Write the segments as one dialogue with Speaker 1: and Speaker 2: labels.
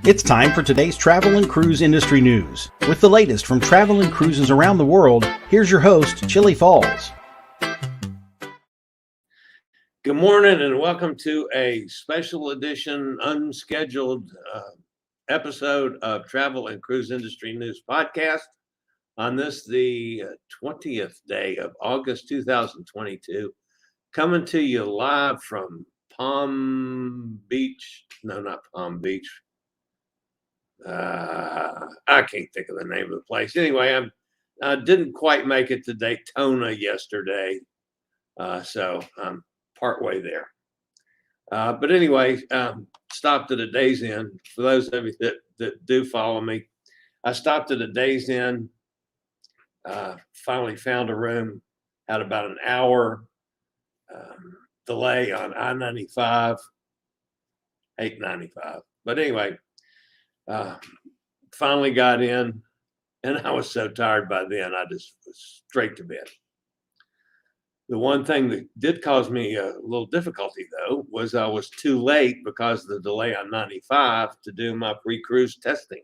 Speaker 1: It's time for today's travel and cruise industry news. With the latest from travel and cruises around the world, here's your host, Chillie Falls.
Speaker 2: Good morning and welcome to a special edition, unscheduled episode of Travel and Cruise Industry News Podcast. On this, the 20th day of August 2022, coming to you live from Palm Beach. No, not Palm Beach. I can't think of the name of the place. Anyway, I didn't quite make it to Daytona yesterday, so I'm partway there. But anyway, stopped at a Days Inn. For those of you that do follow me, I stopped at a Days Inn. Finally found a room. Had about an hour delay on I-95, 895. But anyway, finally got in, and I was so tired by then, I just was straight to bed. The one thing that did cause me a little difficulty, though, was I was too late because of the delay on 95 to do my pre-cruise testing.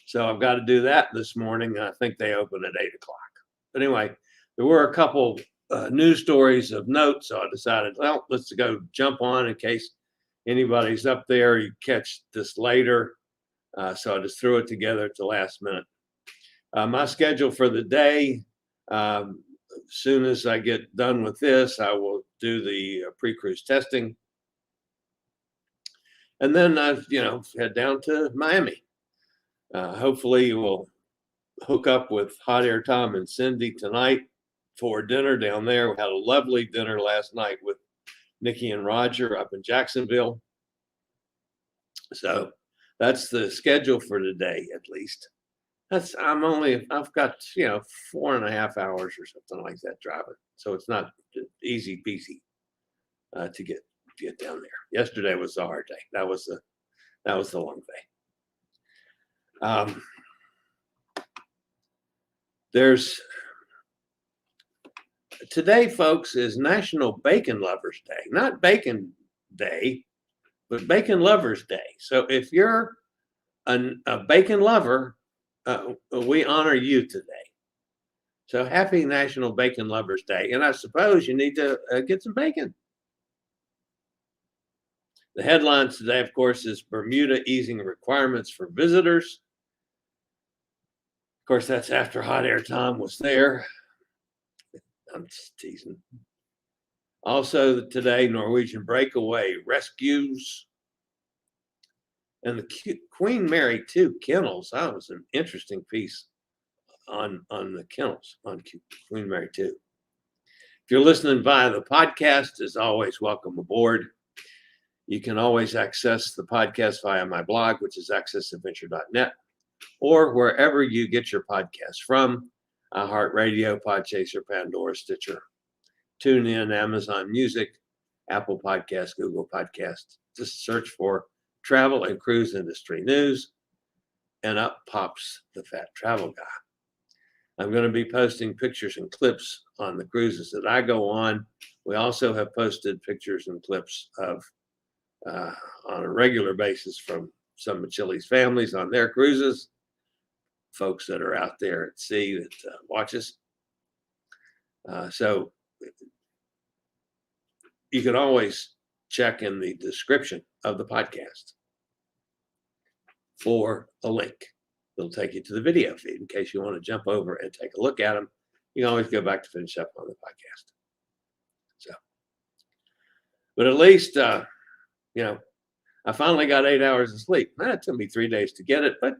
Speaker 2: So I've got to do that this morning. I think they open at 8 o'clock. But anyway, there were a couple news stories of note, so I decided, well, let's go jump on in case anybody's up there. You catch this later. So I just threw it together at the last minute. My schedule for the day, as soon as I get done with this, I will do the pre-cruise testing. And then head down to Miami. Hopefully we'll hook up with Hot Air Tom and Cindy tonight for dinner down there. We had a lovely dinner last night with Nikki and Roger up in Jacksonville. So that's the schedule for today, at least. I've got 4.5 hours or something like that driving. So it's not easy peasy to get down there. Yesterday was the hard day. That was the long day. Today, folks, is National Bacon Lovers Day. Not Bacon Day, but Bacon Lovers Day. So if you're a bacon lover, we honor you today. So happy National Bacon Lovers Day. And I suppose you need to get some bacon. The headlines today, of course, is Bermuda easing requirements for visitors. Of course, that's after Hot Air Tom was there. I'm just teasing. Also today, Norwegian Breakaway rescues. And the Queen Mary 2 kennels. That was an interesting piece on the kennels on Queen Mary 2. If you're listening via the podcast, as always, welcome aboard. You can always access the podcast via my blog, which is accessadventure.net, or wherever you get your podcasts from, iHeartRadio, Podchaser, Pandora, Stitcher, TuneIn, Amazon Music, Apple Podcasts, Google Podcasts. Just search for Travel and Cruise Industry News, and up pops the Fat Travel Guy. I'm going to be posting pictures and clips on the cruises that I go on. We also have posted pictures and clips of on a regular basis from some of Chillie's families on their cruises, folks that are out there at sea that watch us. So you can always check in the description of the podcast for a link. It'll take you to the video feed in case you want to jump over and take a look at them. You can always go back to finish up on the podcast. So, but at least, I finally got 8 hours of sleep. It took me 3 days to get it, but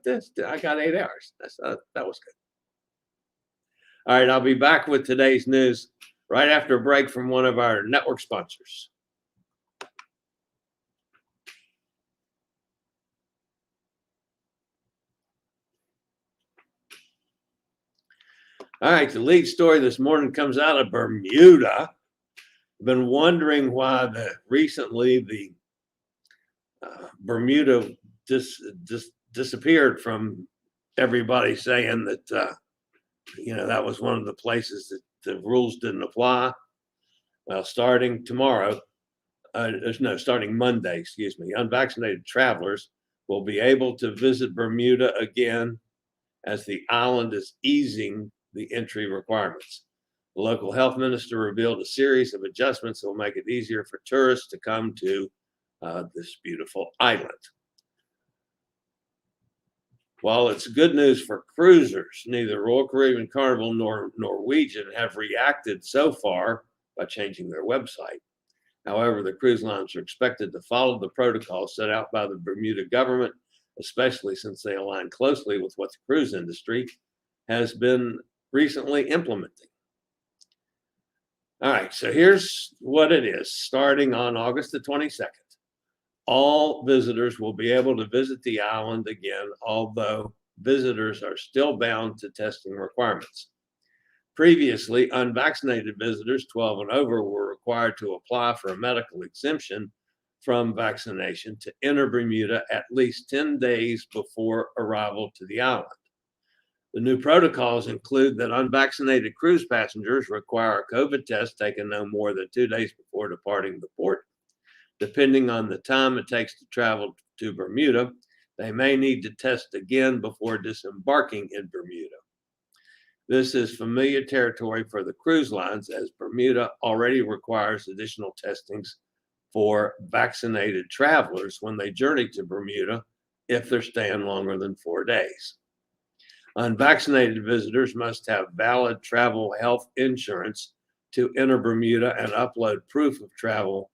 Speaker 2: I got 8 hours. That was good. All right, I'll be back with today's news right after a break from one of our network sponsors. All right, the lead story this morning comes out of Bermuda. I've been wondering why recently the Bermuda disappeared from everybody saying that, that was one of the places that the rules didn't apply. Well, starting tomorrow, starting Monday, unvaccinated travelers will be able to visit Bermuda again as the island is easing the entry requirements. The local health minister revealed a series of adjustments that will make it easier for tourists to come to this beautiful island. While it's good news for cruisers, neither Royal Caribbean Carnival nor Norwegian have reacted so far by changing their website. However, the cruise lines are expected to follow the protocol set out by the Bermuda government, especially since they align closely with what the cruise industry has been recently implementing. All right, so here's what it is. Starting on August the 22nd, all visitors will be able to visit the island again, although visitors are still bound to testing requirements. Previously, unvaccinated visitors 12 and over were required to apply for a medical exemption from vaccination to enter Bermuda at least 10 days before arrival to the island. The new protocols include that unvaccinated cruise passengers require a COVID test taken no more than 2 days before departing the port. Depending on the time it takes to travel to Bermuda, they may need to test again before disembarking in Bermuda. This is familiar territory for the cruise lines, as Bermuda already requires additional testings for vaccinated travelers when they journey to Bermuda if they're staying longer than 4 days. Unvaccinated visitors must have valid travel health insurance to enter Bermuda and upload proof of travel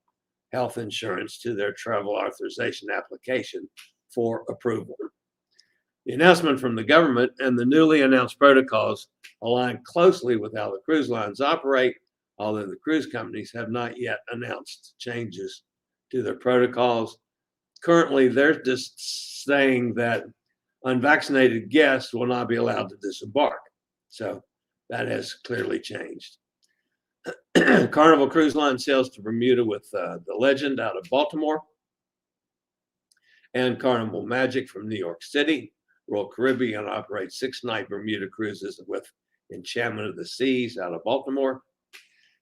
Speaker 2: health insurance to their travel authorization application for approval. The announcement from the government and the newly announced protocols align closely with how the cruise lines operate, although the cruise companies have not yet announced changes to their protocols. Currently, they're just saying that unvaccinated guests will not be allowed to disembark. So that has clearly changed. Carnival Cruise Line sails to Bermuda with the Legend out of Baltimore and Carnival Magic from New York City. Royal Caribbean operates 6-night Bermuda cruises with Enchantment of the Seas out of Baltimore.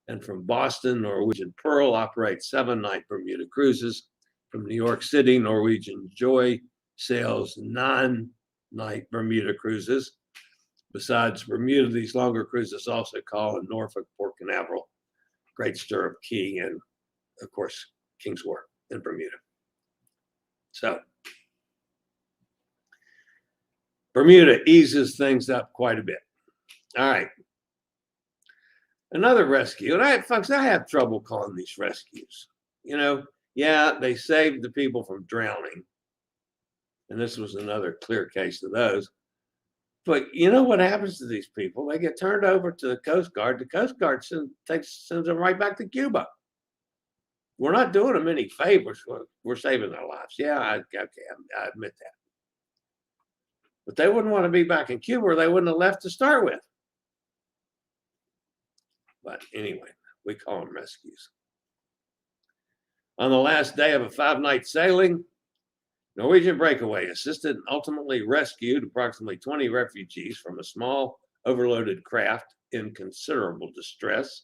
Speaker 2: And from Boston, Norwegian Pearl operates 7-night Bermuda cruises. From New York City, Norwegian Joy sails 9-night Bermuda cruises. Besides Bermuda, these longer cruises also call in Norfolk, Port Canaveral, Great Stirrup Key, and of course, King's Wharf in Bermuda. So Bermuda eases things up quite a bit. All right. Another rescue, and folks, I have trouble calling these rescues. Yeah, they saved the people from drowning. And this was another clear case of those. But you know what happens to these people? They get turned over to the Coast Guard. The Coast Guard sends them right back to Cuba. We're not doing them any favors. We're saving their lives. Yeah, I admit that. But they wouldn't want to be back in Cuba, or they wouldn't have left to start with. But anyway, we call them rescues. On the last day of a 5-night sailing, Norwegian Breakaway assisted and ultimately rescued approximately 20 refugees from a small overloaded craft in considerable distress.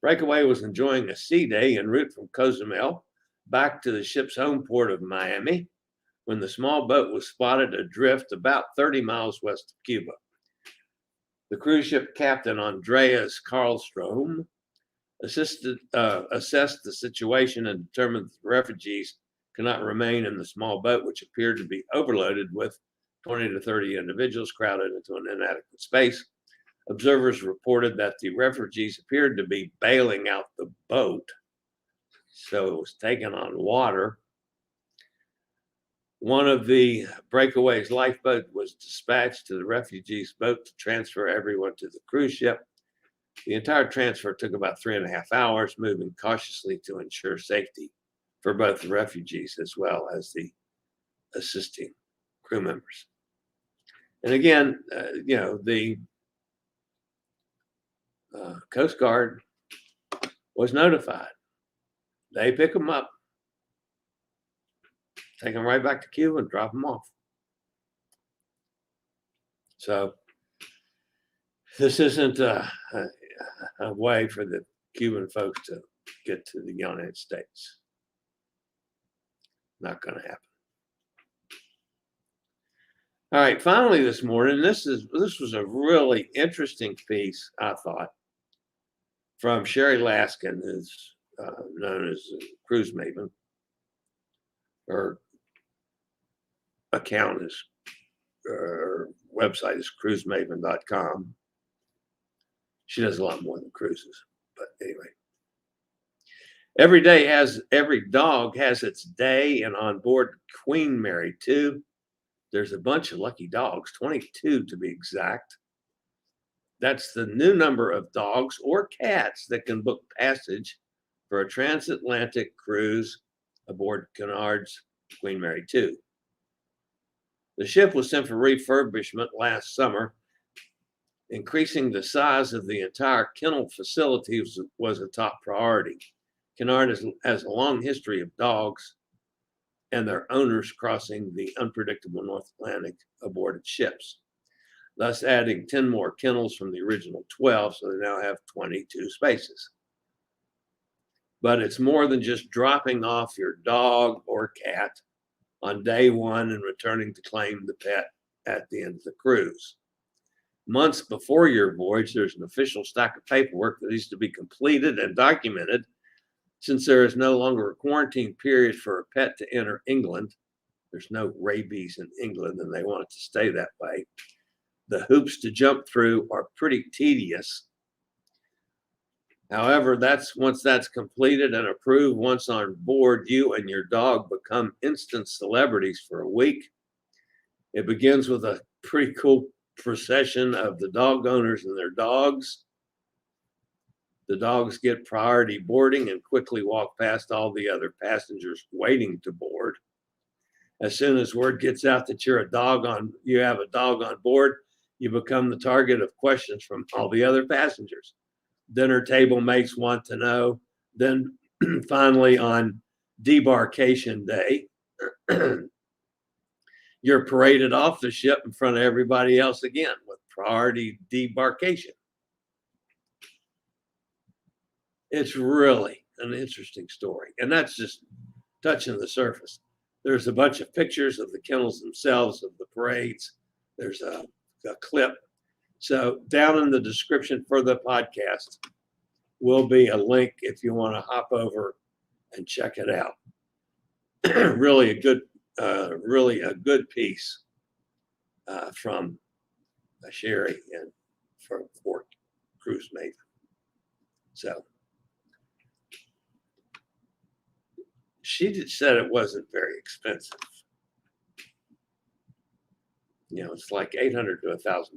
Speaker 2: Breakaway was enjoying a sea day en route from Cozumel back to the ship's home port of Miami when the small boat was spotted adrift about 30 miles west of Cuba. The cruise ship captain, Andreas Karlstrom, assessed the situation and determined that the refugees cannot remain in the small boat, which appeared to be overloaded with 20 to 30 individuals crowded into an inadequate space. Observers reported that the refugees appeared to be bailing out the boat, so it was taken on water. One of the Breakaway's lifeboat was dispatched to the refugees' boat to transfer everyone to the cruise ship. The entire transfer took about 3.5 hours, moving cautiously to ensure safety for both the refugees as well as the assisting crew members. And again, the Coast Guard was notified. They pick them up, take them right back to Cuba and drop them off. So this isn't a way for the Cuban folks to get to the United States. Not going to happen. All right, finally this morning, this was a really interesting piece, I thought, from Sherry Laskin, who's known as Cruise Maven. Her account is, her website is cruisemaven.com. She does a lot more than cruises, but anyway. Every dog has its day, and on board Queen Mary 2, there's a bunch of lucky dogs, 22 to be exact. That's the new number of dogs or cats that can book passage for a transatlantic cruise aboard Cunard's Queen Mary 2. The ship was sent for refurbishment last summer. Increasing the size of the entire kennel facility was a top priority. Cunard has a long history of dogs and their owners crossing the unpredictable North Atlantic aboard its ships, thus adding 10 more kennels from the original 12, so they now have 22 spaces. But it's more than just dropping off your dog or cat on day one and returning to claim the pet at the end of the cruise. Months before your voyage, there's an official stack of paperwork that needs to be completed and documented. Since there is no longer a quarantine period for a pet to enter England, there's no rabies in England and they want it to stay that way. The hoops to jump through are pretty tedious. However, once that's completed and approved, once on board, you and your dog become instant celebrities for a week. It begins with a pretty cool procession of the dog owners and their dogs. The dogs get priority boarding and quickly walk past all the other passengers waiting to board. As soon as word gets out that you have a dog on board, you become the target of questions from all the other passengers. Dinner table mates want to know. Then finally on debarkation day, you're paraded off the ship in front of everybody else again with priority debarkation. It's really an interesting story. And that's just touching the surface. There's a bunch of pictures of the kennels themselves, of the parades. There's a clip. So down in the description for the podcast will be a link if you want to hop over and check it out. Really a good piece from Sherry and for Cruise Maven. So she said it wasn't very expensive. You know, it's like $800 to $1,000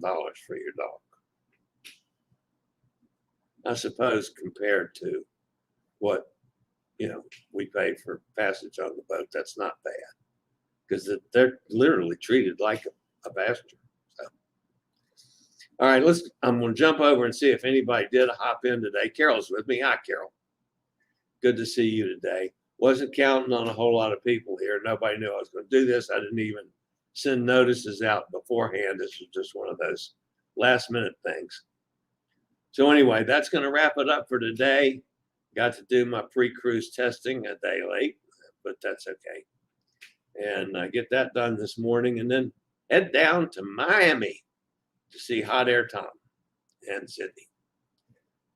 Speaker 2: for your dog. I suppose compared to what, we pay for passage on the boat, that's not bad because they're literally treated like a passenger. So, all right, I'm going to jump over and see if anybody did hop in today. Carol's with me. Hi, Carol. Good to see you today. Wasn't counting on a whole lot of people here. Nobody knew I was going to do this. I didn't even send notices out beforehand. This was just one of those last minute things. So anyway, that's going to wrap it up for today. Got to do my pre-cruise testing a day late, but that's okay. And I get that done this morning and then head down to Miami to see Hot Air Tom and Sydney.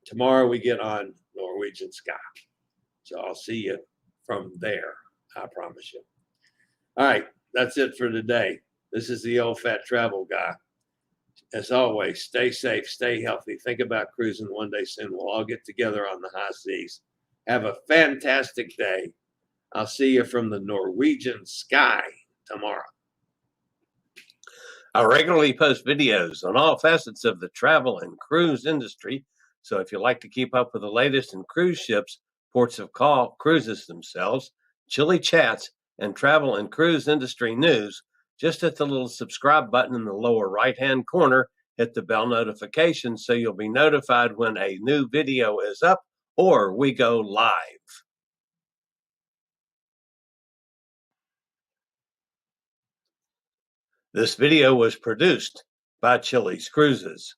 Speaker 2: Tomorrow we get on Norwegian Sky. So I'll see you from there, I promise you. All right, that's it for today. This is the old fat travel guy. As always, stay safe, stay healthy. Think about cruising one day soon. We'll all get together on the high seas. Have a fantastic day. I'll see you from the Norwegian Sky tomorrow.
Speaker 3: I regularly post videos on all facets of the travel and cruise industry. So if you like to keep up with the latest in cruise ships, ports of call, cruises themselves, Chillie chats, and travel and cruise industry news, just hit the little subscribe button in the lower right-hand corner, hit the bell notification so you'll be notified when a new video is up or we go live. This video was produced by Chillie's Cruises.